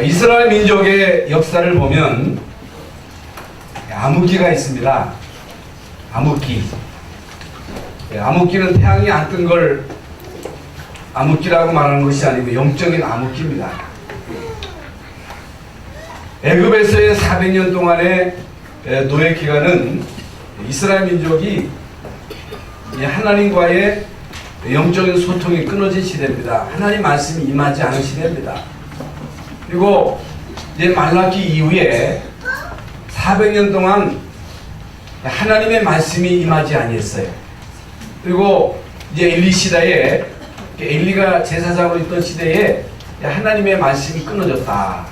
이스라엘 민족의 역사를 보면 암흑기가 있습니다. 암흑기. 암흑기는 태양이 안 뜬 걸 암흑기라고 말하는 것이 아니고 영적인 암흑기입니다. 애굽에서의 400년 동안의 노예 기간은 이스라엘 민족이 하나님과의 영적인 소통이 끊어진 시대입니다. 하나님 말씀이 임하지 않은 시대입니다. 그리고 이제 말라기 이후에 400년 동안 하나님의 말씀이 임하지 아니했어요. 그리고 이제 엘리 시대에 엘리가 제사장으로 있던 시대에 하나님의 말씀이 끊어졌다.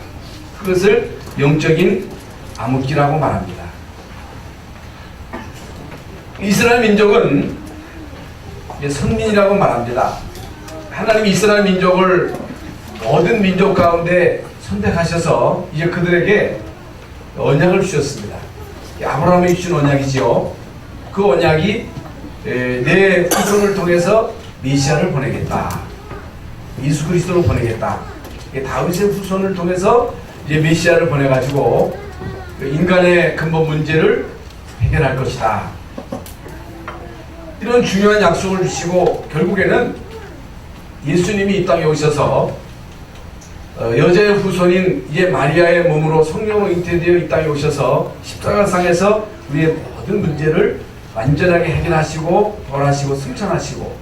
그것을 영적인 암흑기라고 말합니다. 이스라엘 민족은 선민이라고 말합니다. 하나님이 이스라엘 민족을 모든 민족 가운데 선택하셔서 이제 그들에게 언약을 주셨습니다. 아브라함이 주신 언약이지요. 그 언약이 내 후손을 통해서 메시아를 보내겠다. 예수 그리스도를 보내겠다. 다윗의 후손을 통해서 이제 메시아를 보내가지고 인간의 근본 문제를 해결할 것이다. 이런 중요한 약속을 주시고 결국에는 예수님이 이 땅에 오셔서 여자의 후손인 이제 마리아의 몸으로 성령으로 잉태되어 이 땅에 오셔서 십자가상에서 우리의 모든 문제를 완전하게 해결하시고 벌하시고 승천하시고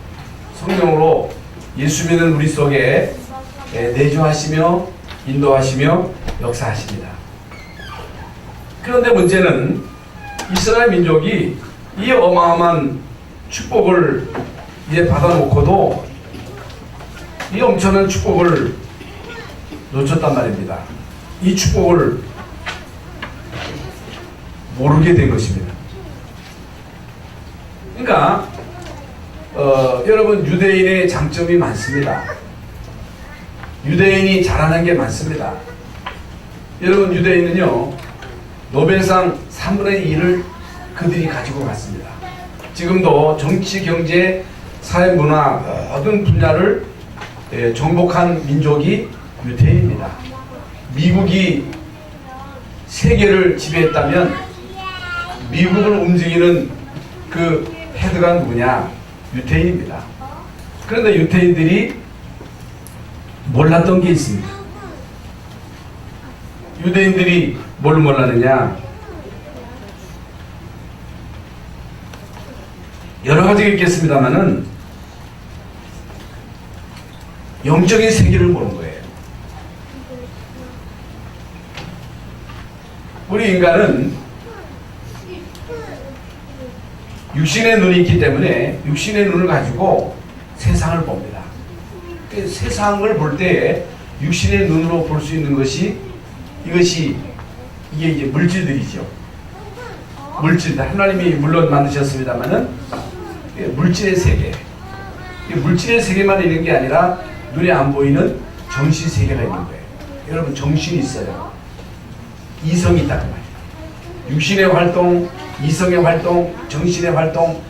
성령으로 예수 믿는 우리 속에 내주하시며 인도하시며 역사하십니다. 그런데 문제는 이스라엘 민족이 이 어마어마한 축복을 이제 받아놓고도 이 엄청난 축복을 놓쳤단 말입니다. 이 축복을 모르게 된 것입니다. 그러니까 여러분 유대인의 장점이 많습니다. 유대인이 잘하는 게 많습니다. 여러분 유대인은요 노벨상 3분의 1을 그들이 가지고 갔습니다. 지금도 정치, 경제, 사회, 문화 모든 분야를 정복한 민족이 유대인입니다. 미국이 세계를 지배했다면 미국을 움직이는 그 헤드가 누구냐? 유대인입니다. 그런데 유대인들이 몰랐던 게 있습니다. 유대인들이 뭘 몰랐느냐? 여러 가지가 있겠습니다만은 영적인 세계를 모르는 거예요. 우리 인간은 육신의 눈이 있기 때문에 육신의 눈을 가지고 세상을 봅니다. 세상을 볼 때에 육신의 눈으로 볼 수 있는 것이 이게 이제 물질들이죠. 물질들. 하나님이 물론 만드셨습니다만은 물질의 세계. 물질의 세계만 있는 게 아니라 눈에 안 보이는 정신 세계가 있는 거예요. 여러분 정신이 있어요. 이성이 있다는 말이에요. 육신의 활동, 이성의 활동, 정신의 활동,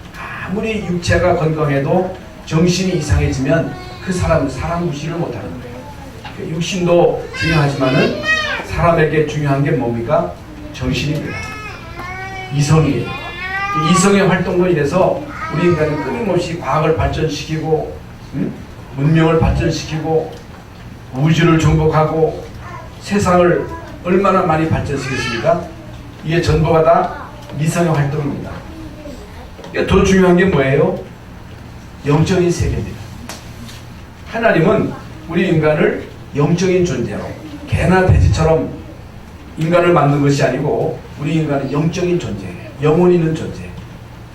아무리 육체가 건강해도 정신이 이상해지면 그 사람은 사람 무시를 못하는 거예요. 육신도 중요하지만은 사람에게 중요한 게 뭡니까? 정신입니다. 이성이에요. 이성의 활동으로 인해서 우리 인간은 끊임없이 과학을 발전시키고 문명을 발전시키고 우주를 정복하고 세상을 얼마나 많이 발전시켰습니까? 이게 전부가 다 이성의 활동입니다. 더 중요한 게 뭐예요? 영적인 세계입니다. 하나님은 우리 인간을 영적인 존재로 개나 돼지처럼 인간을 만든 것이 아니고 우리 인간은 영적인 존재예요. 영혼 있는 존재.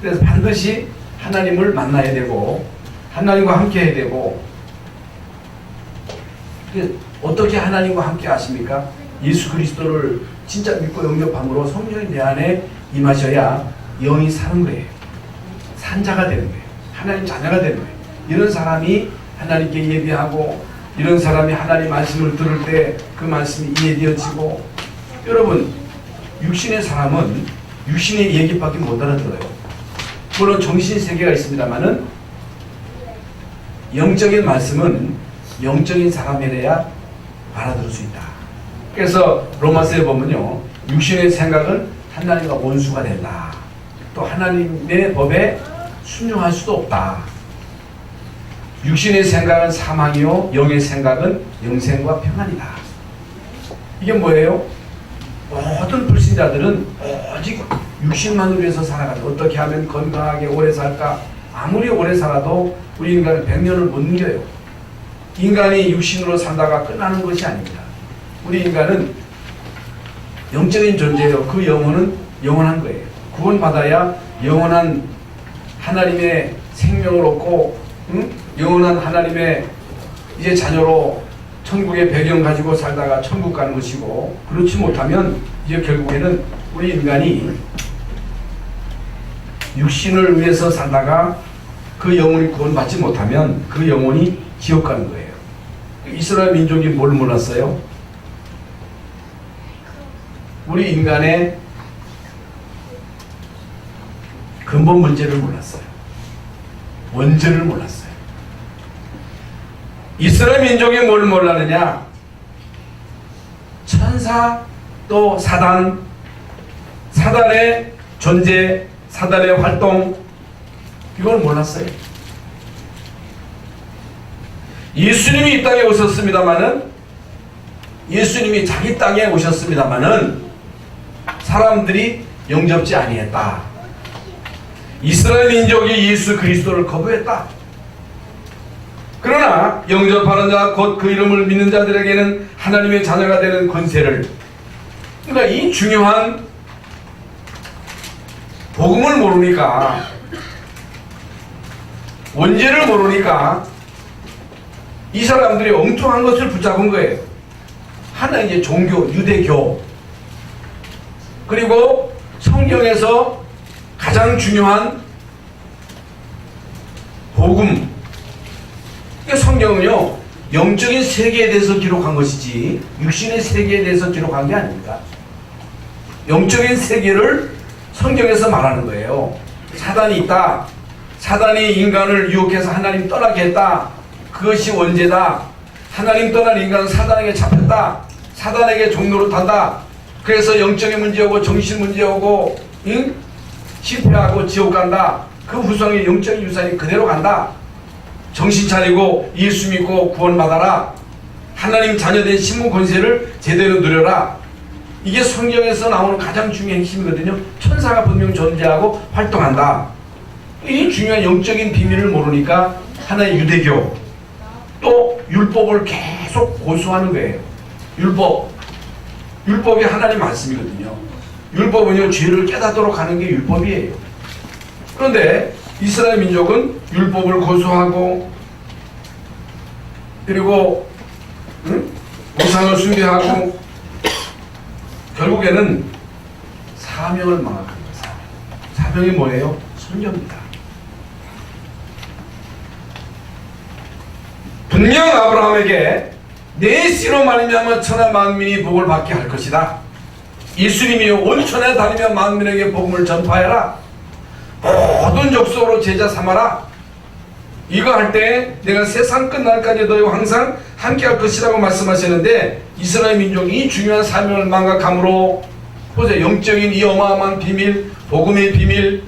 그래서 반드시 하나님을 만나야 되고 하나님과 함께 해야 되고 어떻게 하나님과 함께 하십니까? 예수 그리스도를 진짜 믿고 영접함으로 성령이 내 안에 임하셔야 영이 사는 거예요. 산자가 되는 거예요. 하나님 자녀가 되는 거예요. 이런 사람이 하나님께 예배하고 이런 사람이 하나님 말씀을 들을 때 그 말씀이 이해되어지고 여러분 육신의 사람은 육신의 얘기밖에 못 알아들어요. 물론 정신세계가 있습니다만은 영적인 말씀은 영적인 사람이래야 알아들을 수 있다. 그래서 로마서에 보면요, 육신의 생각은 하나님과 원수가 된다. 또 하나님의 법에 순종할 수도 없다. 육신의 생각은 사망이요 영의 생각은 영생과 평안이다. 이게 뭐예요? 모든 불신자들은 오직 육신만을 위해서 살아간다. 어떻게 하면 건강하게 오래 살까? 아무리 오래 살아도 우리 인간은 100년을 못 넘겨요. 인간이 육신으로 살다가 끝나는 것이 아닙니다. 우리 인간은 영적인 존재예요. 그 영혼은 영원한 거예요. 구원받아야 영원한 하나님의 생명을 얻고, 영원한 하나님의 이제 자녀로 천국의 배경 가지고 살다가 천국 가는 것이고, 그렇지 못하면 이제 결국에는 우리 인간이 육신을 위해서 살다가 그 영혼이 구원받지 못하면 그 영혼이 지옥 가는 거예요. 이스라엘 민족이 뭘 몰랐어요? 우리 인간의 근본 문제를 몰랐어요. 원죄를 몰랐어요. 이스라엘 민족이 뭘 몰랐느냐? 천사 또 사단, 사단의 존재, 사단의 활동, 이걸 몰랐어요. 예수님이 이 땅에 오셨습니다마는, 예수님이 자기 땅에 오셨습니다마는 사람들이 영접지 아니했다. 이스라엘 민족이 예수 그리스도를 거부했다. 그러나 영접하는 자, 곧 그 이름을 믿는 자들에게는 하나님의 자녀가 되는 권세를, 그러니까 이 중요한 복음을 모르니까, 원죄를 모르니까 이 사람들이 엉뚱한 것을 붙잡은 거예요. 하나 이제 종교, 유대교, 그리고 성경에서 가장 중요한 복음. 성경은요, 영적인 세계에 대해서 기록한 것이지 육신의 세계에 대해서 기록한 게 아닙니다. 영적인 세계를 성경에서 말하는 거예요. 사단이 있다. 사단이 인간을 유혹해서 하나님 떠나게 했다. 그것이 원죄다. 하나님 떠난 인간은 사단에게 잡혔다. 사단에게 종로로 탄다. 그래서 영적인 문제 오고 정신 문제 오고, 실패하고 지옥 간다. 그 후손의 영적인 유산이 그대로 간다. 정신 차리고 예수 믿고 구원받아라. 하나님 자녀된 신분 권세를 제대로 누려라. 이게 성경에서 나오는 가장 중요한 핵심이거든요. 천사가 분명 존재하고 활동한다. 이 중요한 영적인 비밀을 모르니까 하나의 유대교, 또 율법을 계속 고수하는 거예요. 율법이 하나님 말씀이거든요. 율법은요, 죄를 깨닫도록 하는 게 율법이에요. 그런데 이스라엘 민족은 율법을 고수하고, 그리고 우상을 숭배하고, 결국에는 사명을 망각한 거예요. 사명이 뭐예요? 선교입니다. 분명 아브라함에게 내 씨로 말미암아 천하 만민이 복을 받게 할 것이다. 예수님이 온천에 다니며 만민에게 복음을 전파해라. 모든 족속으로 제자 삼아라. 이거 할 때 내가 세상 끝날까지 너희와 항상 함께 할 것이라고 말씀하셨는데, 이스라엘 민족이 이 중요한 사명을 망각함으로, 보세요, 영적인 이 어마어마한 비밀, 복음의 비밀,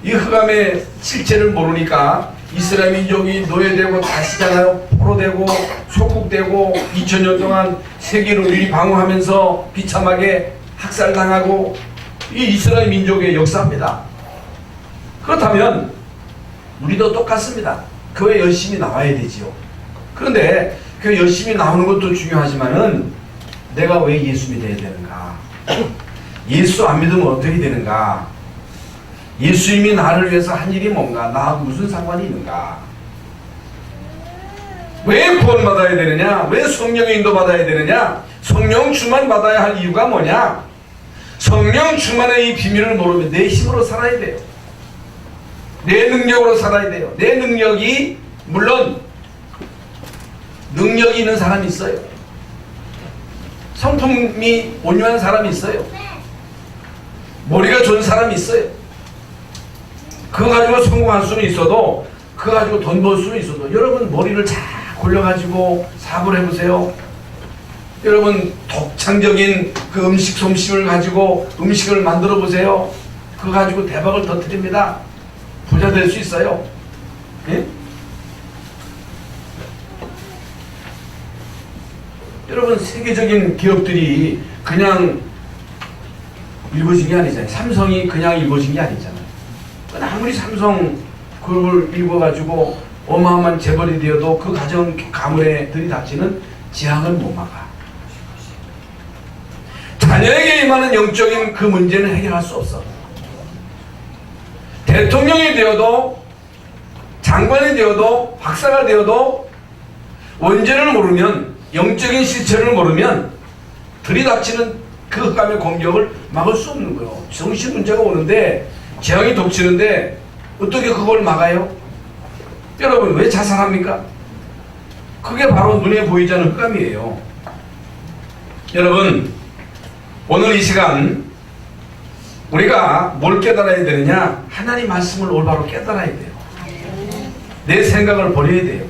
이 흑암의 실체를 모르니까 이스라엘 민족이 노예되고 다시잖아요. 포로되고 속국되고 2000년 동안 세계로 유리방어하면서 비참하게 학살당하고, 이 이스라엘 민족의 역사입니다. 그렇다면 우리도 똑같습니다. 교회 열심히 나와야 되지요. 그런데 교회 열심히 나오는 것도 중요하지만은 내가 왜 예수 믿어야 되는가? 예수 안 믿으면 어떻게 되는가? 예수님이 나를 위해서 한 일이 뭔가? 나하고 무슨 상관이 있는가? 왜 구원받아야 되느냐? 왜 성령의 인도 받아야 되느냐? 성령 충만 받아야 할 이유가 뭐냐? 성령 충만의 이 비밀을 모르면 내 힘으로 살아야 돼요. 내 능력으로 살아야 돼요. 내 능력이, 물론 능력이 있는 사람이 있어요. 성품이 온유한 사람이 있어요. 머리가 좋은 사람이 있어요. 그거 가지고 성공할 수는 있어도, 그거 가지고 돈 벌 수는 있어도, 여러분 머리를 잘 굴려가지고 사업을 해보세요. 여러분 독창적인 그 음식 솜씨를 가지고 음식을 만들어 보세요. 그거 가지고 대박을 터뜨립니다. 부자 될 수 있어요. 예? 여러분 세계적인 기업들이 그냥 일궈진 게 아니잖아요. 삼성이 그냥 일궈진 게 아니잖아요. 아무리 삼성 그걸 일궈가지고 어마어마한 재벌이 되어도 그 가정 가문에 들이닥치는 지향을 못 막아. 자녀에게 임하는 영적인 그 문제는 해결할 수 없어. 대통령이 되어도 장관이 되어도 박사가 되어도 원죄를 모르면, 영적인 실체를 모르면 들이닥치는 그 흑암의 공격을 막을 수 없는 거예요. 정신 문제가 오는데, 재앙이 덮치는데 어떻게 그걸 막아요? 여러분 왜 자살합니까? 그게 바로 눈에 보이지 않는 흑암이에요. 여러분 오늘 이 시간 우리가 뭘 깨달아야 되느냐? 하나님 말씀을 올바로 깨달아야 돼요. 내 생각을 버려야 돼요.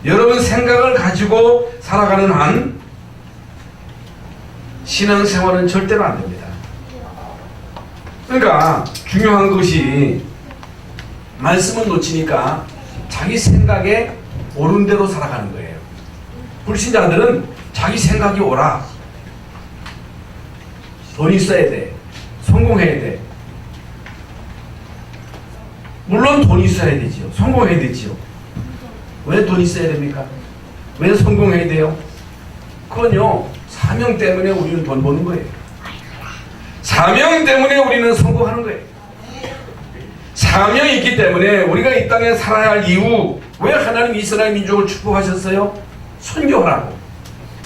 여러분 생각을 가지고 살아가는 한 신앙생활은 절대로 안 됩니다. 그러니까 중요한 것이 말씀을 놓치니까 자기 생각에 옳은 대로 살아가는 거예요. 불신자들은 자기 생각이 옳아. 돈 있어야 돼. 성공해야 돼. 물론 돈 있어야 되지요. 성공해야 되지요. 왜 돈 있어야 됩니까? 왜 성공해야 돼요? 그건요, 사명 때문에 우리는 돈 버는 거예요. 사명 때문에 우리는 성공하는 거예요. 사명이 있기 때문에 우리가 이 땅에 살아야 할 이유, 왜 하나님이 이스라엘 민족을 축복하셨어요? 선교하라고.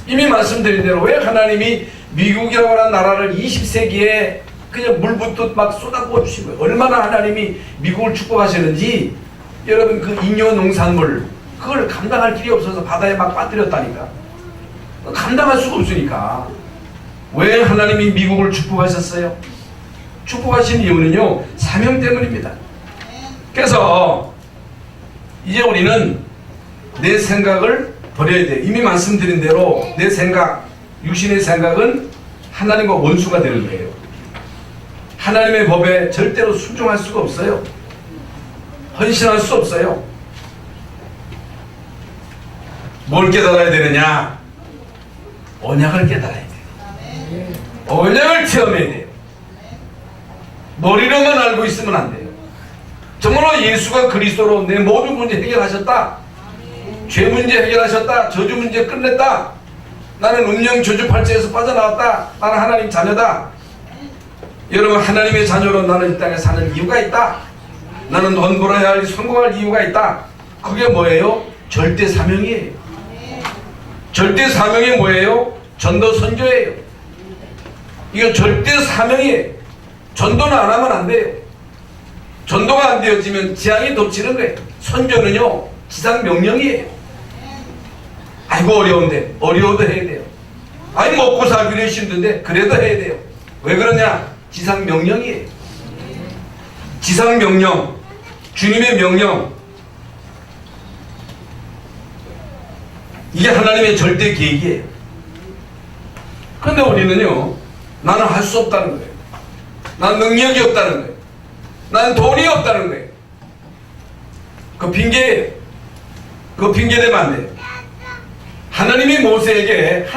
이미 말씀드린 대로 왜 하나님이 미국이라고 하는 나라를 20세기에 그냥 물붓듯 막 쏟아부어 주신 거예요. 얼마나 하나님이 미국을 축복하셨는지. 여러분 그 잉여 농산물 그걸 감당할 길이 없어서 바다에 막 빠뜨렸다니까. 감당할 수가 없으니까. 왜 하나님이 미국을 축복하셨어요? 축복하신 이유는요, 사명 때문입니다. 그래서 이제 우리는 내 생각을 버려야 돼. 이미 말씀드린 대로 내 생각, 육신의 생각은 하나님과 원수가 되는 거예요. 하나님의 법에 절대로 순종할 수가 없어요. 헌신할 수 없어요. 뭘 깨달아야 되느냐? 언약을 깨달아야 돼요. 언약을 체험해야 돼요. 머리로만 알고 있으면 안 돼요. 정말로 예수가 그리스도로 내 모든 문제 해결하셨다. 죄 문제 해결하셨다. 저주 문제 끝냈다. 나는 운명 저주 팔찌에서 빠져나왔다. 나는 하나님 자녀다. 여러분 하나님의 자녀로 나는 이 땅에 사는 이유가 있다. 나는 돈 벌어야 할 성공할 이유가 있다. 그게 뭐예요? 절대 사명이에요. 절대 사명이 뭐예요? 전도 선교예요. 이거 절대 사명이에요. 전도는 안 하면 안 돼요. 전도가 안 되어지면 재앙이 덮치는 거예요. 선교는요, 지상 명령이에요. 아이고 어려운데, 어려워도 해야 돼요. 아니 먹고 살기로 힘든데 그래도 해야 돼요. 왜 그러냐? 지상 명령이에요. 지상 명령, 주님의 명령. 이게 하나님의 절대 계획이에요. 그런데 우리는요, 나는 할 수 없다는 거예요. 난 능력이 없다는 거예요. 난 돈이 없다는 거예요. 그 핑계예요. 그 핑계대면 안 돼요. 하나님이 모세를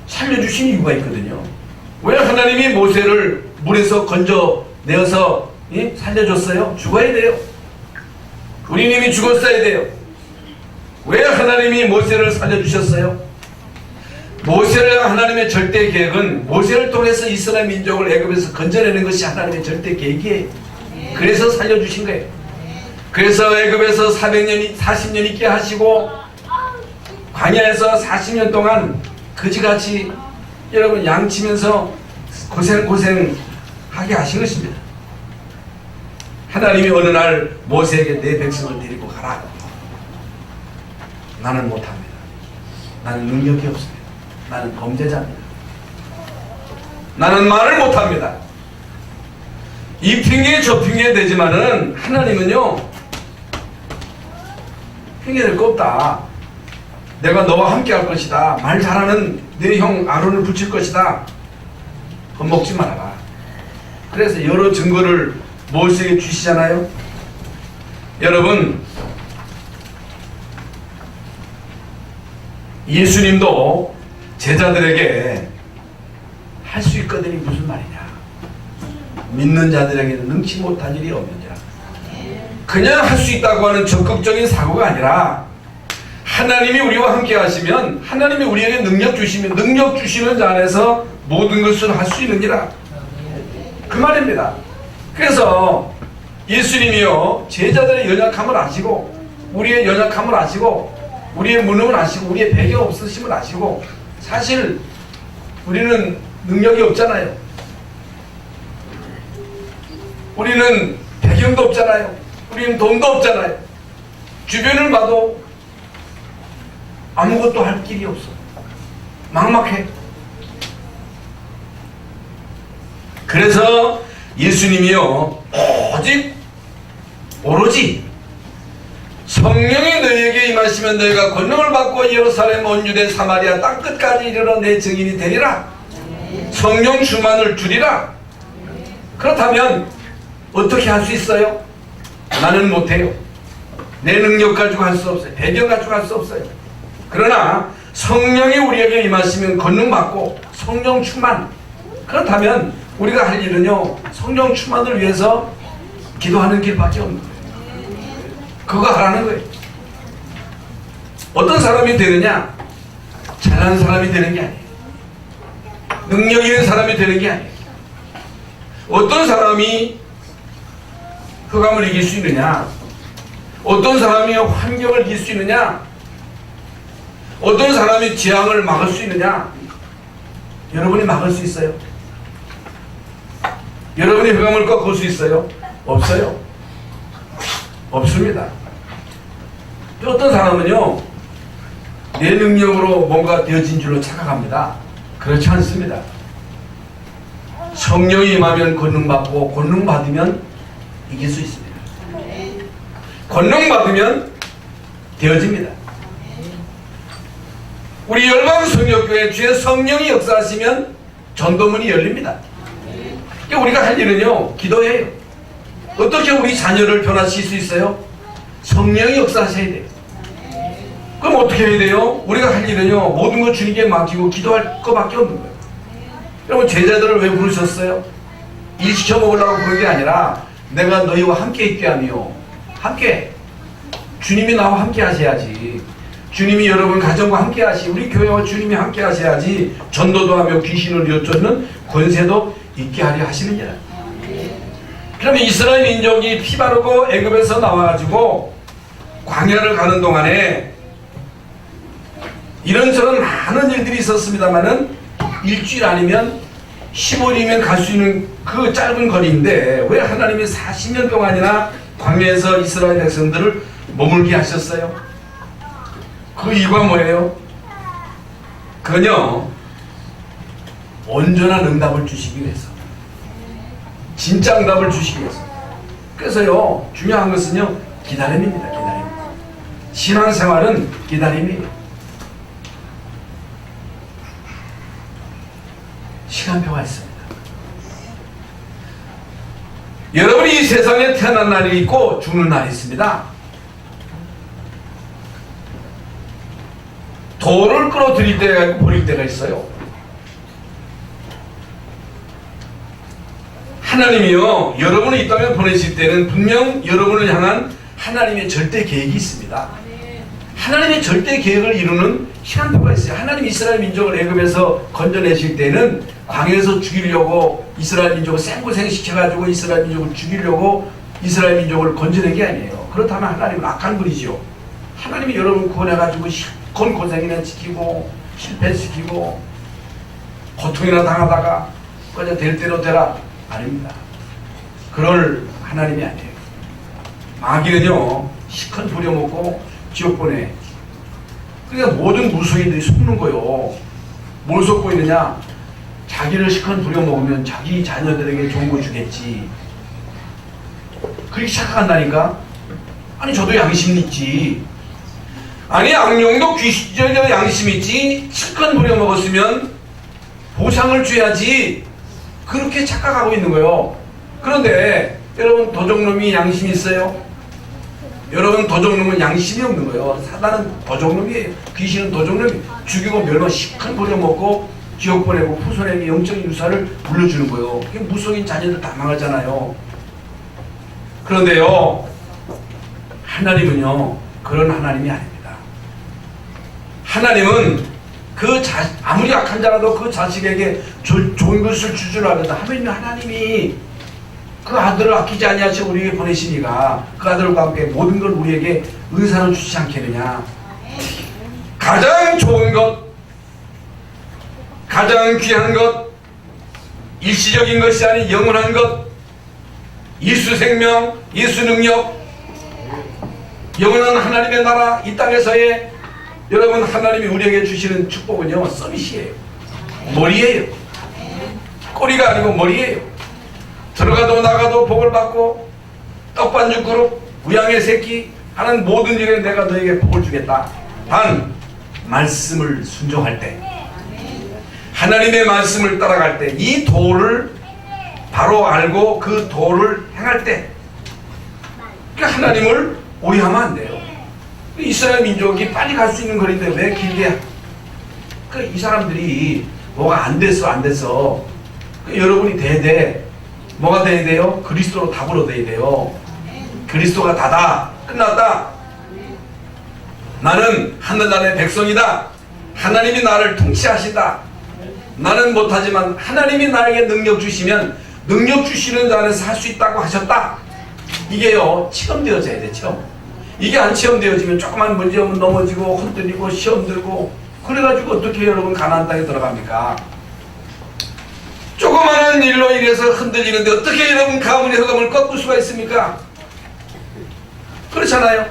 살려주신 이유가 있거든요. 왜 하나님이 모세를 물에서 건져내어서 살려줬어요? 죽어야 돼요. 우리 님이 죽었어야 돼요. 왜 하나님이 모세를 살려주셨어요? 모세를 하나님의 절대 계획은 모세를 통해서 이스라엘 민족을 애굽에서 건져내는 것이 하나님의 절대 계획이에요. 그래서 살려주신 거예요. 그래서 애굽에서 40년 있게 하시고 광야에서 40년 동안 그지같이 여러분 양치면서 고생하게 하신 것입니다. 하나님이 어느 날 모세에게 내 백성을 데리고 가라. 나는 못합니다. 나는 능력이 없습니다. 나는 범죄자입니다. 나는 말을 못합니다. 이 핑계 저 핑계 되지만은 하나님은요, 핑계될 거 없다. 내가 너와 함께 할 것이다. 말 잘하는 내 형 아론을 붙일 것이다. 겁먹지 말아라. 그래서 여러 증거를 모세에게 주시잖아요. 여러분, 예수님도 제자들에게 할 수 있거든이 무슨 말이냐. 믿는 자들에게는 능치 못한 일이 없느니라. 그냥 할 수 있다고 하는 적극적인 사고가 아니라 하나님이 우리와 함께 하시면, 하나님이 우리에게 능력 주시면, 능력 주시는 자 안에서 모든 것을 할 수 있느니라. 그 말입니다. 그래서 예수님이요, 제자들의 연약함을 아시고, 우리의 연약함을 아시고, 우리의 무능을 아시고, 우리의 배경 없으심을 아시고, 사실 우리는 능력이 없잖아요. 우리는 배경도 없잖아요. 우리는 돈도 없잖아요. 주변을 봐도 아무것도 할 길이 없어. 막막해. 그래서 예수님이요, 오로지 성령이 너희에게 임하시면 너희가 권능을 받고 예루살렘 온 유대 사마리아 땅 끝까지 이르러 내 증인이 되리라. 성령 충만을 주리라. 그렇다면 어떻게 할 수 있어요? 나는 못해요. 내 능력 가지고 할 수 없어요. 배경 가지고 할 수 없어요. 그러나 성령이 우리에게 임하시면 권능 받고 성령 충만. 그렇다면 우리가 할 일은요, 성령 충만을 위해서 기도하는 길밖에 없는 거예요. 그거 하라는 거예요. 어떤 사람이 되느냐? 잘난 사람이 되는 게 아니에요. 능력 있는 사람이 되는 게 아니에요. 어떤 사람이 흑암을 이길 수 있느냐? 어떤 사람이 환경을 이길 수 있느냐? 어떤 사람이 재앙을 막을 수 있느냐? 여러분이 막을 수 있어요? 여러분이 흑암을 꺾을 수 있어요? 없어요. 없습니다. 어떤 사람은요, 내 능력으로 뭔가 되어진 줄로 착각합니다. 그렇지 않습니다. 성령이 임하면 권능 받고, 권능 받으면 이길 수 있습니다. 권능 받으면 되어집니다. 우리 열방성역교회 주의 성령이 역사하시면 전도문이 열립니다. 우리가 할 일은요, 기도해요. 어떻게 우리 자녀를 변화시킬 수 있어요? 성령이 역사하셔야 돼요. 그럼 어떻게 해야 돼요? 우리가 할 일은요, 모든 것 주님께 맡기고 기도할 것밖에 없는 거예요. 여러분, 제자들을 왜 부르셨어요? 일 시켜 먹으려고 부른 게 아니라 내가 너희와 함께 있게 하며, 함께, 주님이 나와 함께 하셔야지. 주님이 여러분 가정과 함께 하시, 우리 교회와 주님이 함께 하셔야지 전도도 하며 귀신을 뉘어쫓는 권세도 있게 하려 하시느니라. 그러면 이스라엘 민족이 피 바르고 애굽에서 나와가지고 광야를 가는 동안에 이런저런 많은 일들이 있었습니다만은 일주일 아니면 15일이면 갈 수 있는 그 짧은 거리인데 왜 하나님이 40년 동안이나 광야에서 이스라엘 백성들을 머물게 하셨어요? 그 이유가 뭐예요? 그건요, 온전한 응답을 주시기 위해서, 진짜 응답을 주시기 위해서. 그래서요, 중요한 것은요, 기다림입니다. 기다림. 신앙생활은 기다림이에요. 시간표가 있습니다. 여러분이 이 세상에 태어난 날이 있고 죽는 날이 있습니다. 돌을 끌어들일 때가 있고 버릴 때가 있어요. 하나님이요, 여러분을 이 땅에 보내실 때는 분명 여러분을 향한 하나님의 절대 계획이 있습니다. 하나님의 절대 계획을 이루는 시간표가 있어요. 하나님 이스라엘 민족을 애굽에서 건져내실 때는 광야에서 죽이려고 이스라엘 민족을 생고생시켜가지고 이스라엘 민족을 죽이려고 이스라엘 민족을 건져낸 게 아니에요. 그렇다면 하나님은 악한 분이죠. 하나님이 여러분 구원해가지고 실컷 고생이나 지키고 실패시키고 고통이나 당하다가 그저 될 대로 되라. 아닙니다. 그럴 하나님이 아니에요. 마귀는요, 실컷 부려먹고 지옥 보내. 그러니까 모든 무속인들이 속는 거요. 뭘 속고 있느냐? 자기를 실컷 부려먹으면 자기 자녀들에게 좋은 거 주겠지. 그렇게 착각한다니까? 아니, 저도 양심 있지. 아니 악령도 양심이 있지 실컷 부려먹었으면 보상을 줘야지 그렇게 착각하고 있는 거예요. 그런데 여러분 도적놈이 양심이 있어요? 여러분 도적놈은 양심이 없는 거예요. 사단은 도적놈이에요. 귀신은 도적놈이 죽이고 멸망 실컷 부려먹고 지옥 보내고 후손에게 영적인 유산을 물려주는 거예요. 그게 무속인 자녀들 다 망하잖아요. 그런데요 하나님은요 그런 하나님이 아닙니다. 하나님은 아무리 약한 자라도 그 자식에게 좋은 것을 주주라 하거든. 하나님이 그 아들을 아끼지 아니하시고 우리에게 보내시니까 그 아들과 함께 모든 걸 우리에게 은사로 주시지 않겠느냐. 가장 좋은 것, 가장 귀한 것, 일시적인 것이 아닌 영원한 것, 예수 생명, 예수 능력, 영원한 하나님의 나라, 이 땅에서의 여러분 하나님이 우리에게 주시는 축복은요 서밋이에요. 머리예요. 꼬리가 아니고 머리예요. 들어가도 나가도 복을 받고 떡반죽 그릇 우양의 새끼 하는 모든 일에 내가 너에게 복을 주겠다. 단 말씀을 순종할 때, 하나님의 말씀을 따라갈 때, 이 도를 바로 알고 그 도를 행할 때 하나님을 오해하면 안 돼요. 이스라엘 민족이 빨리 갈 수 있는 거리인데 왜 길게 이 사람들이 뭐가 안 됐어. 여러분이 돼야 돼. 뭐가 돼야 돼요? 그리스도로 답으로 돼야 돼요. 그리스도가 다다. 끝났다. 나는 하늘나라의 백성이다. 하나님이 나를 통치하신다. 나는 못하지만 하나님이 나에게 능력 주시면 능력 주시는 자 안에서 할 수 있다고 하셨다. 이게요 체험되어져야 돼. 체험. 이게 안 체험되어지면 조그만 문제 오면 넘어지고 흔들리고 시험 들고 그래가지고 어떻게 여러분 가나안 땅에 들어갑니까? 조그마한 일로 인해서 흔들리는데 어떻게 여러분 가문의 흑암을 꺾을 수가 있습니까? 그렇잖아요.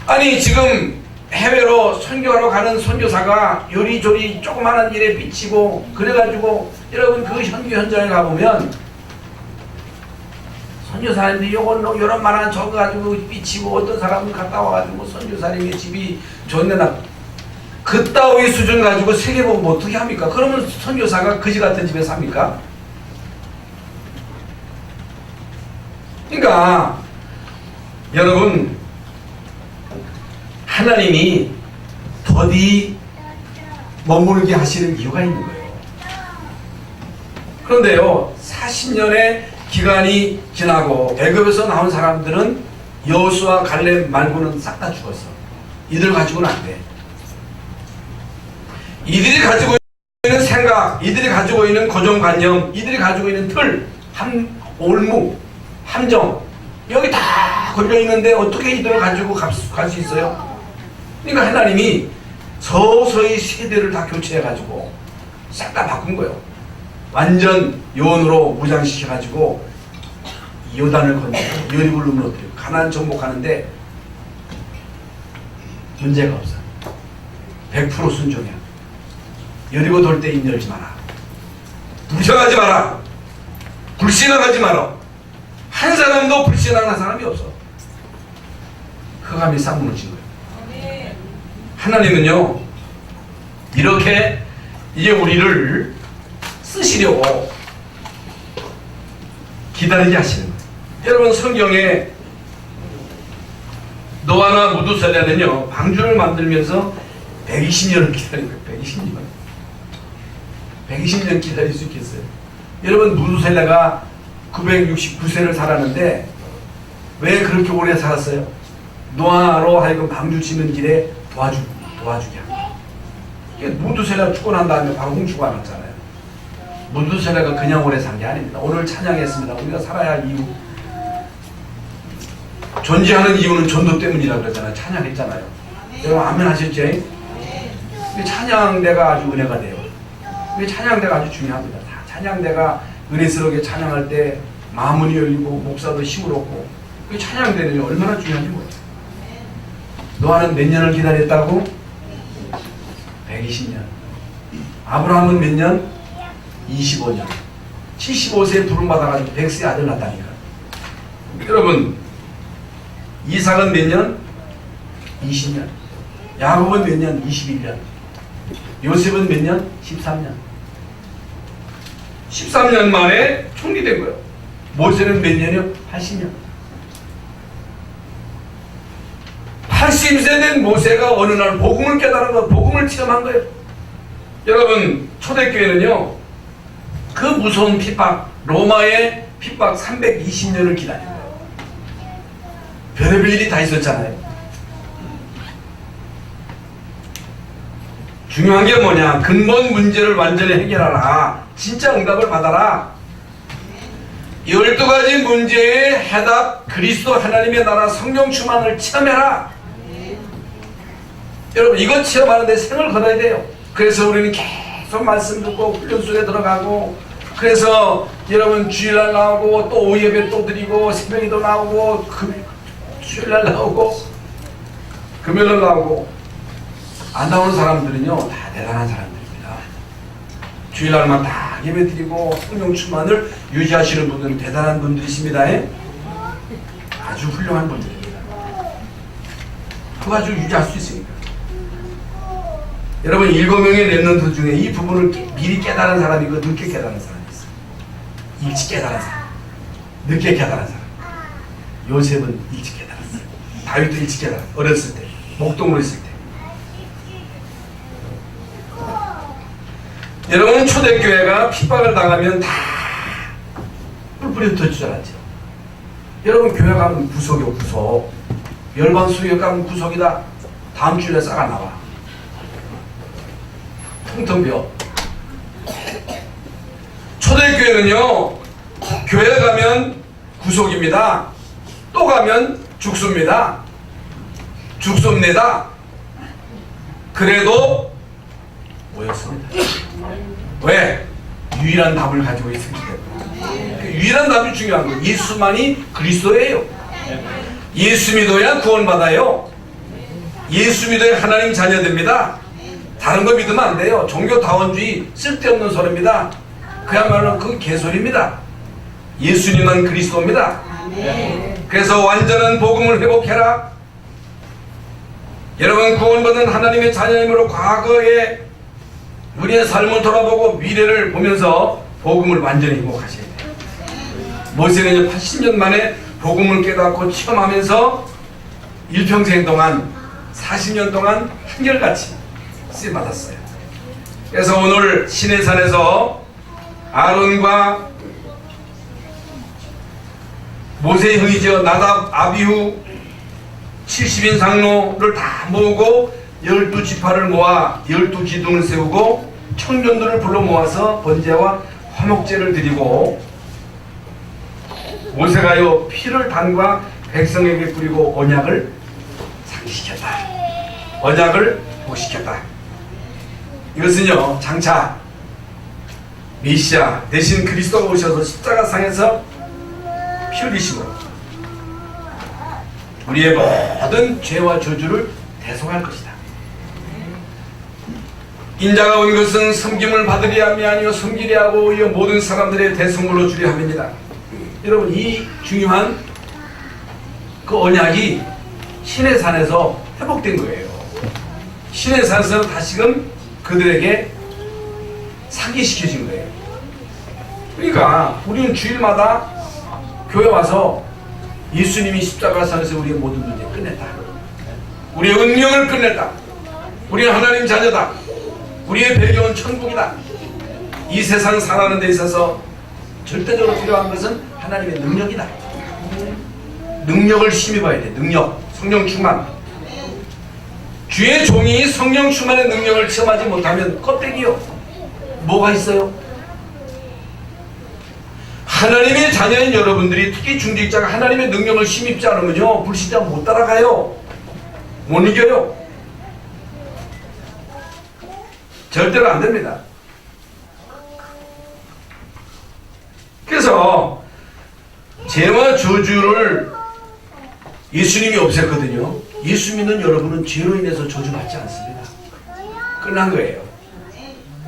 아니 지금 해외로 선교하러 가는 선교사가 요리조리 조그마한 일에 비치고 그래가지고 여러분 그 선교 현장에 가보면 선교사님들이 요런 말한 저거 가지고 삐치고 어떤 사람은 갔다 와가지고 선교사님의 집이 좋네 나 그따위 수준 가지고 세계 보면 뭐 어떻게 합니까? 그러면 선교사가 그지 같은 집에 삽니까? 그러니까 여러분 하나님이 더디 머물게 하시는 이유가 있는 거예요. 그런데요 40년의 기간이 지나고 애굽에서 나온 사람들은 여호수아 갈렙 말고는 싹 다 죽었어. 이들 가지고는 안 돼. 이들이 가지고 있는 생각, 이들이 가지고 있는 고정관념, 이들이 가지고 있는 틀, 올무, 함정 여기 다 걸려있는데 어떻게 이들을 가지고 갈 수 있어요? 그러니까 하나님이 서서히 세대를 다 교체해가지고 싹 다 바꾼 거예요. 완전 요원으로 무장시켜가지고 요단을 건너고 여리고를 무너뜨리고 가나안 정복하는데 문제가 없어. 100% 순종이야. 여리고 돌 때 입 열지 마라. 무장하지 마라. 불신앙하지 마라. 한 사람도 불신앙하는 사람이 없어. 흑암이 싹 무너진 거예요. 하나님은요 이렇게 이제 우리를 쓰시려고 기다리게 하시는 거예요. 여러분 성경에 노아나 무두살레는요 방주를 만들면서 120년을 기다린 거예요. 120년 기다릴 수 있겠어요? 여러분 무두살레가 969세를 살았는데 왜 그렇게 오래 살았어요? 노아로 하여금 방주 짓는 길에 도와주게 하고 무두살레가 죽고 난 다음에 바로 홍수가 났잖아요. 무두살레가 그냥 오래 산 게 아닙니다. 오늘 찬양했습니다. 우리가 살아야 할 이유, 존재하는 이유는 전도 때문이라고 그랬잖아요. 찬양했잖아요. 여러분 아멘 하셨죠? 찬양대가 아주 은혜가 돼요. 찬양대가 아주 중요합니다. 찬양대가 은혜스럽게 찬양할 때 마음이 열리고 목사도 힘을 얻고 찬양대는 얼마나 중요한지 몰라요. 노아는 몇 년을 기다렸다고? 120년. 아브라함은 몇 년? 25년. 75세에 부름받아가지고 100세에 아들 낳았다니까. 여러분 이삭은 몇 년? 20년. 야곱은 몇 년? 21년. 요셉은 몇 년? 13년. 13년 만에 총리 된 거예요. 모세는 몇 년이요? 80년. 80세 된 모세가 어느 날 복음을 깨달은 거, 복음을 체험한 거예요. 여러분, 초대교회는요, 그 무서운 핍박, 로마의 핍박 320년을 기다린 거예요. 별의별 일이 다 있었잖아요. 중요한 게 뭐냐? 근본 문제를 완전히 해결하라. 진짜 응답을 받아라. 12가지 문제의 해답, 그리스도 하나님의 나라 성령 충만을 체험해라. 여러분, 이거 체험하는데 생을 걸어야 돼요. 그래서 우리는 계속 말씀 듣고 훈련소에 들어가고, 그래서 여러분 주일날 나오고 또 오예배 또 드리고 새벽에도 나오고 주일날 나오고 금요일날 나오고. 안 나오는 사람들은요 다 대단한 사람들입니다. 주일날만 다 예배 드리고 성령 충만을 유지하시는 분들은 대단한 분들이십니다. 아주 훌륭한 분들입니다. 그거 가지고 유지할 수 있으니까. 여러분, 7명의 렘넌트 중에 이 부분을 미리 깨달은 사람이 있고 늦게 깨달은 사람이 있어요. 일찍 깨달은 사람, 늦게 깨달은 사람. 요셉은 일찍 깨달았어요. 다윗도 일찍 깨달았어요. 어렸을 때, 목동으로 있을 때. 여러분, 초대교회가 핍박을 당하면 다 뿔뿔이 흩어질 줄 알았죠. 여러분, 교회 가면 구석이요, 구석. 열반 수교 가면 구석이다. 다음 주일에 싸가 나와. 텅텅 비어. 초대교회는요, 교회 가면 구속입니다. 또 가면 죽습니다. 죽습니다. 그래도 모였습니다. 왜? 유일한 답을 가지고 있기 때문에. 그 유일한 답이 중요한 거예요. 예수만이 그리스도예요. 예수 믿어야 구원받아요. 예수 믿어야 하나님 자녀됩니다. 다른 거 믿으면 안 돼요. 종교다원주의 쓸데없는 소리입니다. 그야말로 그건 개소리입니다. 예수님만 그리스도입니다. 그래서 완전한 복음을 회복해라. 여러분, 구원받은 하나님의 자녀님으로 과거에 우리의 삶을 돌아보고 미래를 보면서 복음을 완전히 회복하셔야 돼요. 모세는 80년 만에 복음을 깨닫고 체험하면서 일평생 동안 40년 동안 한결같이 쓰임받았어요. 그래서 오늘 시내산에서 아론과 모세의 형이죠, 나답, 아비후 70인 장로를 다 모으고 12지파를 모아 12기둥을 세우고 청년들을 불러 모아서 번제와 화목제를 드리고, 모세가요 피를 담가 백성에게 뿌리고 언약을 상기시켰다. 언약을 복시켰다. 이것은요, 장차 메시아 대신 그리스도가 오셔서 십자가상에서 피 흘리심으로 우리의 모든 죄와 저주를 대속할 것이다. 인자가 온 것은 섬김을 받으려 함이 아니요 섬기려 하고 이 모든 사람들의 대성물로 주려 함입니다. 여러분, 이 중요한 그 언약이 시내산에서 회복된 거예요. 시내산에서 다시금 그들에게 상기시켜진 거예요. 그러니까 우리는 주일마다 교회 와서 예수님이 십자가상에서 우리의 모든 문제 끝냈다. 우리의 운명을 끝냈다. 우리는 하나님 자녀다. 우리의 배경은 천국이다. 이 세상 살아가는 데 있어서 절대적으로 필요한 것은 하나님의 능력이다. 능력을 힘입어야 돼. 능력, 성령 충만. 주의 종이 성령 충만의 능력을 체험하지 못하면 껍데기요. 뭐가 있어요? 하나님의 자녀인 여러분들이, 특히 중직자가 하나님의 능력을 힘입지 않으면요, 불신자 못 따라가요. 못 이겨요. 절대로 안 됩니다. 그래서 죄와 저주를 예수님이 없앴거든요. 예수 믿는 여러분은 죄로 인해서 저주받지 않습니다. 끝난 거예요.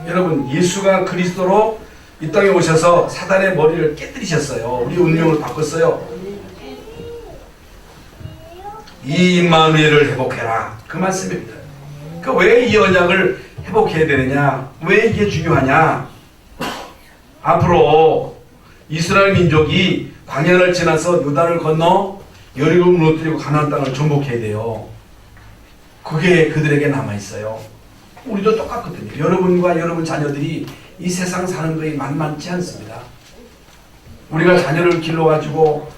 여러분, 예수가 그리스도로 이 땅에 오셔서 사단의 머리를 깨뜨리셨어요. 우리 운명을 바꿨어요. 이 임마누엘을 회복해라. 그 말씀입니다. 그 왜 이 언약을 회복해야 되느냐? 왜 이게 중요하냐? 앞으로 이스라엘 민족이 광야를 지나서 요단을 건너 여리고를 무너뜨리고 가나안 땅을 정복해야 돼요. 그게 그들에게 남아있어요. 우리도 똑같거든요. 여러분과 여러분 자녀들이 이 세상 사는 것이 만만치 않습니다. 우리가 자녀를 길러가지고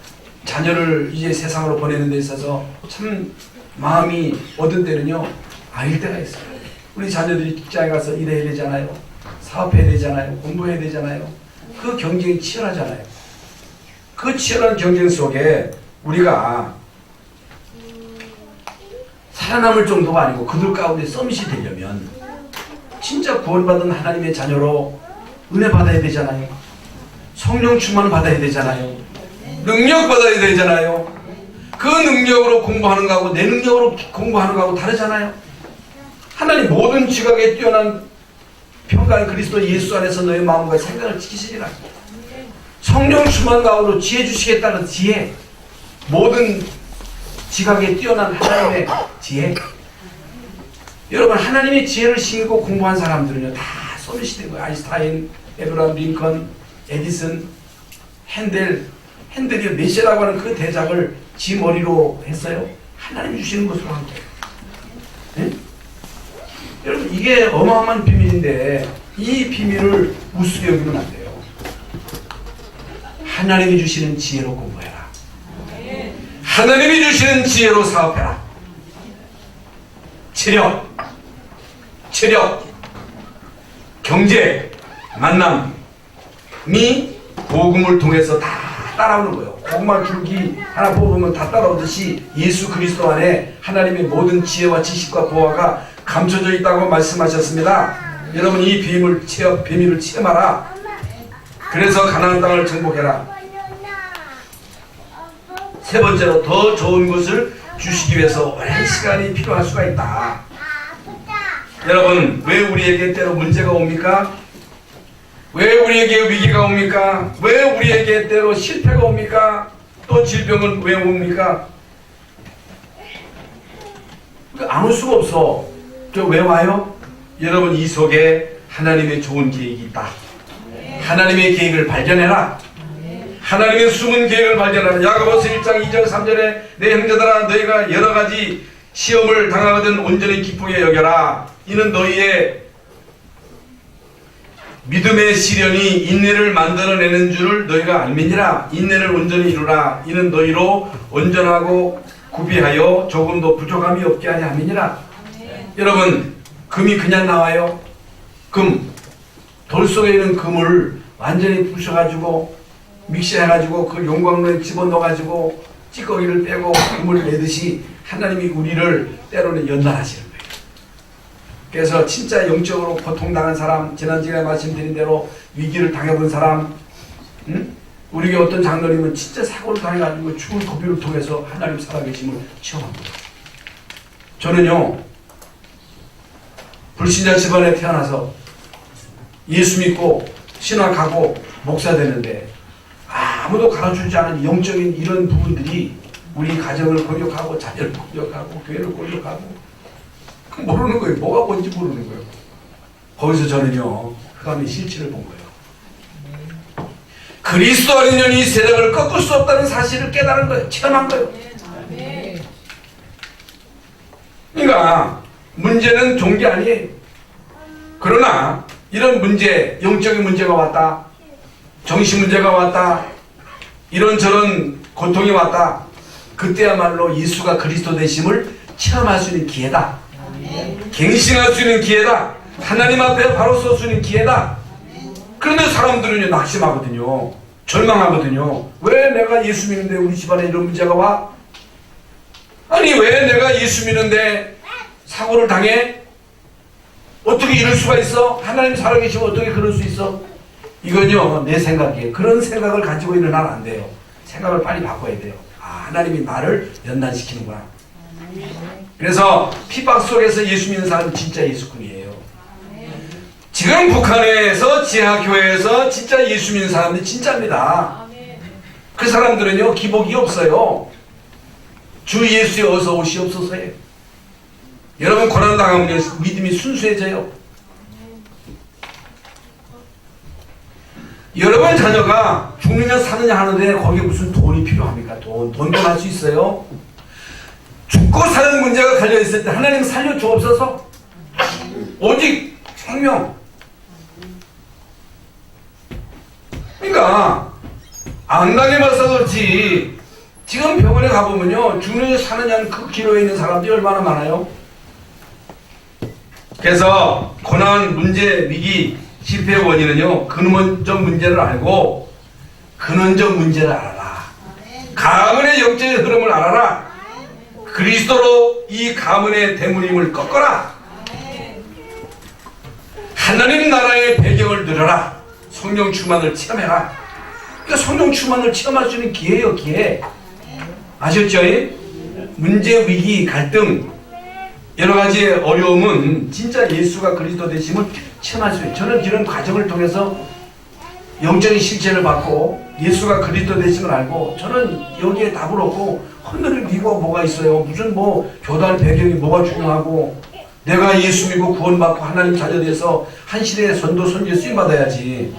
자녀를 이제 세상으로 보내는 데 있어서 참 마음이 얻은 때는요, 아닐 때가 있어요. 우리 자녀들이 직장에 가서 일해야 되잖아요. 사업해야 되잖아요. 공부해야 되잖아요. 그 경쟁이 치열하잖아요. 그 치열한 경쟁 속에 우리가 살아남을 정도가 아니고 그들 가운데 서밋이 되려면 진짜 구원받은 하나님의 자녀로 은혜 받아야 되잖아요. 성령 충만 받아야 되잖아요. 능력 받아야 되잖아요. 그 능력으로 공부하는 거하고 내 능력으로 공부하는 거하고 다르잖아요. 하나님 모든 지각에 뛰어난 평강의 그리스도 예수 안에서 너의 마음과 생각을 지키시리라. 성령 충만 가운데로 지혜 주시겠다는 지혜, 모든 지각에 뛰어난 하나님의 지혜. 여러분, 하나님의 지혜를 심고 공부한 사람들은요, 다 소밋이 된 거예요. 아인슈타인, 에브라함 링컨, 에디슨, 핸델이 메시아라고 하는 그 대작을 지 머리로 했어요. 하나님이 주시는 것으로 한 거예요. 네? 여러분, 이게 어마어마한 비밀인데 이 비밀을 우습게 여기면 안 돼요. 하나님이 주시는 지혜로 공부해라. 하나님이 주시는 지혜로 사업해라. 체력, 경제, 만남이 복음을 통해서 다 따라오는 거예요. 고구마 줄기 하나 뽑으면 다 따라오듯이 예수 그리스도 안에 하나님의 모든 지혜와 지식과 보화가 감춰져 있다고 말씀하셨습니다. 여러분, 이 비밀을 체험하라. 그래서 가나안 땅을 정복해라. 세 번째로, 더 좋은 것을 주시기 위해서 오랜 시간이 필요할 수가 있다. 여러분, 왜 우리에게 때로 문제가 옵니까? 왜 우리에게 위기가 옵니까? 왜 우리에게 때로 실패가 옵니까? 또 질병은 왜 옵니까? 안 올 수가 없어. 왜 와요? 여러분, 이 속에 하나님의 좋은 계획이 있다. 하나님의 계획을 발견해라. 하나님의 숨은 계획을 발견하라. 야고보서 1장 2절 3절에 내 형제들아, 너희가 여러가지 시험을 당하거든 온전히 기쁘게 여겨라. 이는 너희의 믿음의 시련이 인내를 만들어내는 줄을 너희가 알미니라. 인내를 온전히 이루라. 이는 너희로 온전하고 구비하여 조금도 부족함이 없게 하냐 함이니라. 여러분, 금이 그냥 나와요? 돌 속에 있는 금을 완전히 부셔가지고 믹스해가지고 그 용광로에 집어넣어가지고 찌꺼기를 빼고 금을 내듯이 하나님이 우리를 때로는 연단하시는 거예요. 그래서 진짜 영적으로 고통당한 사람, 지난주에 말씀드린 대로 위기를 당해본 사람, 우리에게 어떤 장로님은 진짜 사고를 당해가지고 죽을 고비를 통해서 하나님 살아계심을 체험합니다. 저는요, 불신자 집안에 태어나서 예수 믿고 신학하고 목사 되는데 아무도 가르쳐주지 않은 영적인 이런 부분들이 우리 가정을 공격하고 자녀를 공격하고 교회를 공격하고 모르는 거예요. 뭐가 뭔지 모르는 거예요. 거기서 저는요, 흑암의 실체를 본 거예요. 그리스도 아닌 년이 이 세력을 꺾을 수 없다는 사실을 깨달은 거예요. 체험한 거예요. 그러니까 문제는 좋은 게 아니에요. 그러나 이런 문제, 영적인 문제가 왔다, 정신 문제가 왔다, 이런저런 고통이 왔다, 그때야말로 예수가 그리스도 되심을 체험할 수 있는 기회다. 갱신할 수 있는 기회다. 하나님 앞에 바로 설 수 있는 기회다. 그런데 사람들은요, 낙심하거든요. 절망하거든요. 왜 내가 예수 믿는데 우리 집안에 이런 문제가 와? 아니, 왜 내가 예수 믿는데 사고를 당해? 어떻게 이럴 수가 있어? 하나님 살아계시면 어떻게 그럴 수 있어? 이건요, 내 생각이에요. 그런 생각을 가지고 있는 난 안 돼요. 생각을 빨리 바꿔야 돼요. 아, 하나님이 나를 연단시키는구나. 그래서 핍박 속에서 예수 믿는 사람은 진짜 예수꾼이에요. 지금 북한에서 지하교회에서 진짜 예수 믿는 사람들이 진짜입니다. 그 사람들은요, 기복이 없어요. 주 예수의 어서 오시옵소서예요. 여러분 고난당하면 믿음이 순수해져요. 여러분 자녀가 죽느냐 사느냐 하는데 거기에 무슨 돈이 필요합니까? 돈도 할 수 있어요. 죽고 사는 문제가 갈려있을 때 하나님 살려 주옵소서. 오직 생명. 그러니까 안 당해봐서 그렇지 지금 병원에 가보면요 죽느냐 사느냐는 그 기로에 있는 사람들이 얼마나 많아요. 그래서 고난, 문제, 위기, 실패의 원인은요 근원적 문제를 알고 근원적 문제를 알아라. 가문의 영적인 흐름을 알아라. 그리스도로 이 가문의 대물림을 꺾어라. 하나님 나라의 배경을 누려라. 성령 충만을 체험해라. 그러니까 성령 충만을 체험할 수 있는 기회예요, 기회. 아셨죠? 문제, 위기, 갈등, 여러 가지의 어려움은 진짜 예수가 그리스도 되심을 체험할 수 있어요. 저는 이런 과정을 통해서 영적인 실체를 받고 예수가 그리스도 되심을 알고 저는 여기에 답을 얻고 하늘을 믿고 뭐가 있어요. 무슨 뭐 교단 배경이 뭐가 중요하고 내가 예수 믿고 구원받고 하나님 자녀 돼서 한 시대의 선도 선지에 쓰임 받아야지.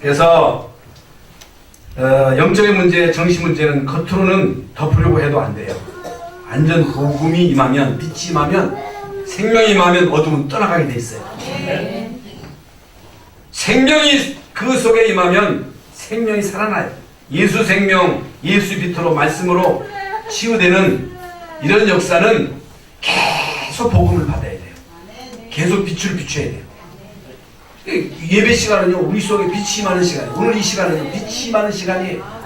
그래서 영적인 문제, 정신 문제는 겉으로는 덮으려고 해도 안 돼요. 완전 복음이 임하면, 빛이 임하면, 생명이 임하면 어둠은 떠나가게 돼 있어요. 생명이 그 속에 임하면 생명이 살아나요. 예수 생명, 예수 빛으로 말씀으로 치유되는 이런 역사는 계속 복음을 받아야 돼요. 계속 빛을 비춰야 돼요. 예배 시간은요 우리 속에 빛이 임하는 시간이에요. 오늘 이 시간은요 빛이 임하는 시간이에요.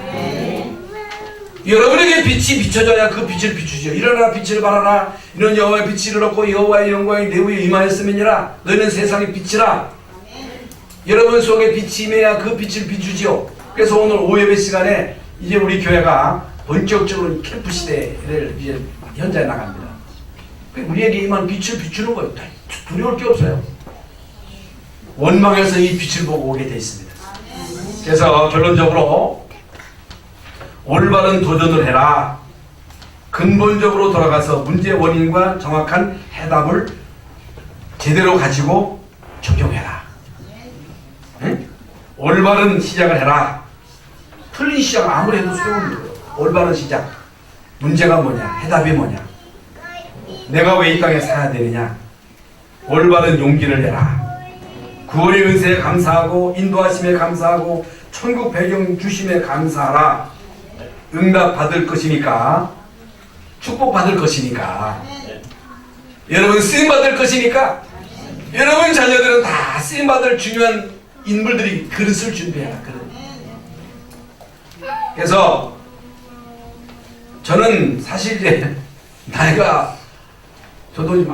여러분에게 빛이 비춰져야 그 빛을 비추죠. 일어나라 빛을 발하라. 이런 여호와의 빛이 이르렀고 여호와의 영광이 내 위에 임하였음이니라. 너희는 세상의 빛이라. 여러분 속에 빛이 임해야 그 빛을 비추죠. 그래서 오늘 오예배 시간에 이제 우리 교회가 본격적으로 캠프 시대를 이제 현장에 나갑니다. 우리에게 임한 빛을 비추는 거예요. 두려울 게 없어요. 원망에서 이 빛을 보고 오게 되어 있습니다. 그래서 결론적으로 올바른 도전을 해라. 근본적으로 돌아가서 문제 원인과 정확한 해답을 제대로 가지고 적용해라. 응? 올바른 시작을 해라. 틀린 시작을 아무리 해도 소용없는 거예요. 올바른 시작. 문제가 뭐냐? 해답이 뭐냐? 내가 왜 이 땅에 살아야 되느냐? 올바른 용기를 내라. 구원의 은혜에 감사하고 인도하심에 감사하고 천국 배경 주심에 감사하라. 응답 받을 것이니까, 축복 받을 것이니까, 여러분 쓰임 받을 것이니까, 여러분 자녀들은 다 쓰임 받을 중요한 인물들이 그릇을 준비해라. 그릇. 그래서 저는 사실 이제 나이가 저도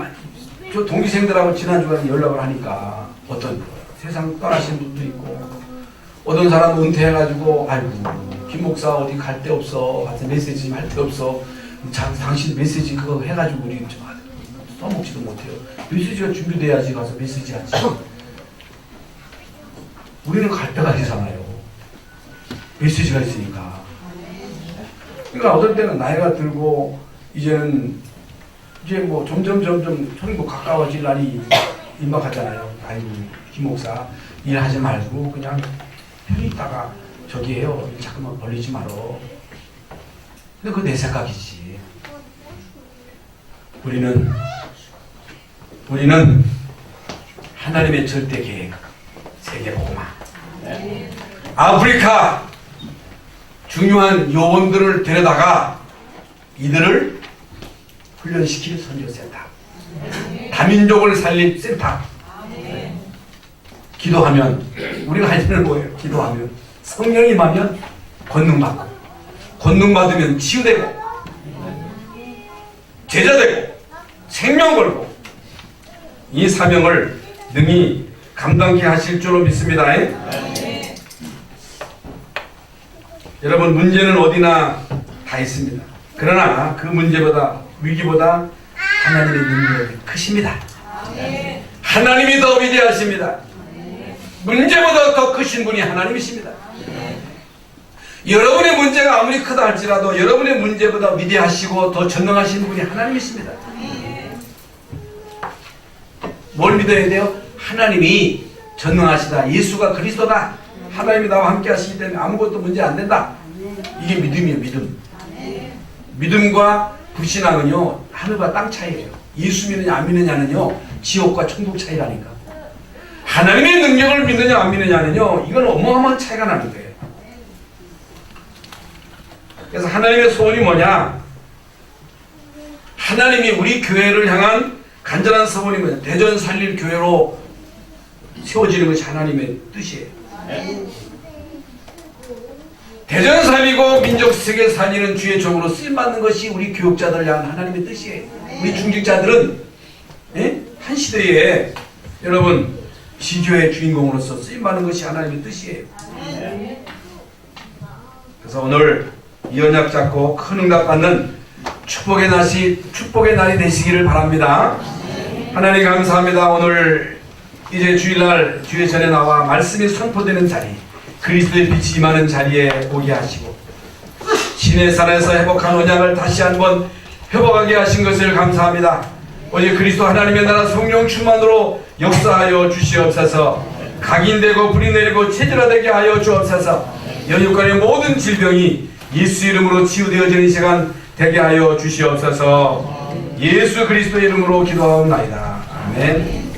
저 동기생들하고 지난주간에 연락을 하니까 어떤 세상 떠나신 분도 있고 어떤 사람은 은퇴해가지고 아이고 김 목사 어디 갈 데 없어 하여튼 메시지 좀 할 데 없어 당신 메시지 그거 해가지고 우리 좀 써먹지도 못해요. 메시지가 준비돼야지 가서 메시지 하지. 우리는 갈 데가 있잖아요. 메시지가 있으니까. 그러니까 어떨 때는 나이가 들고 이제는 이제 뭐 점점 천국 가까워질 날이 임박하잖아요. 아이고 김 목사 일하지 말고 그냥 편히 있다가 저기 해요. 자꾸만 벌리지 말어. 근데 그거 내 생각이지. 우리는 하나님의 절대 계획 세계복음화 아프리카 중요한 요원들을 데려다가 이들을 훈련시킬 선교센터 다민족을 살릴 센터 기도하면 우리가 할 일은 뭐예요? 기도하면 성령이 임하면 권능받고 권능받으면 치유되고 제자되고 생명 걸고 이 사명을 능히 감당케 하실 줄로 믿습니다. 여러분 문제는 어디나 다 있습니다. 그러나 그 문제보다 위기보다 하나님의 능력이 크십니다. 하나님이 더 위대하십니다. 문제보다 더 크신 분이 하나님이십니다. 여러분의 문제가 아무리 크다 할지라도 여러분의 문제보다 위대하시고 더 전능하신 분이 하나님이십니다. 뭘 믿어야 돼요? 하나님이 전능하시다. 예수가 그리스도다. 하나님이 나와 함께 하시기 때문에 아무것도 문제 안 된다. 이게 믿음이에요. 믿음. 믿음과 불신앙은요 하늘과 땅 차이예요. 예수 믿느냐 안 믿느냐는요 지옥과 천국 차이라니까. 하나님의 능력을 믿느냐 안 믿느냐는요 이건 어마어마한 차이가 나는 거예요. 그래서 하나님의 소원이 뭐냐? 하나님이 우리 교회를 향한 간절한 소원이 뭐냐? 대전 살릴 교회로 세워지는 것이 하나님의 뜻이에요. 대전 살리고 민족 세계 살리는 주의 종으로 쓰임받는 것이 우리 교육자들을 향한 하나님의 뜻이에요. 우리 중직자들은 한 시대에 여러분 지교의 주인공으로서 쓰임받는 것이 하나님의 뜻이에요. 그래서 오늘 이 언약 잡고 큰 응답 받는 축복의 날이 되시기를 바랍니다. 하나님 감사합니다. 오늘 이제 주일날 주의 전에 나와 말씀이 선포되는 자리, 그리스도의 빛이 임하는 자리에 오게 하시고 신의 산에서 회복한 언약을 다시 한번 회복하게 하신 것을 감사합니다. 오직 그리스도 하나님의 나라 성령 충만으로 역사하여 주시옵소서. 각인되고 불이 내리고 체질화되게 하여 주옵소서. 연육간의 모든 질병이 예수 이름으로 치유되어지는 시간 되게 하여 주시옵소서. 예수 그리스도의 이름으로 기도하옵나이다. 아멘.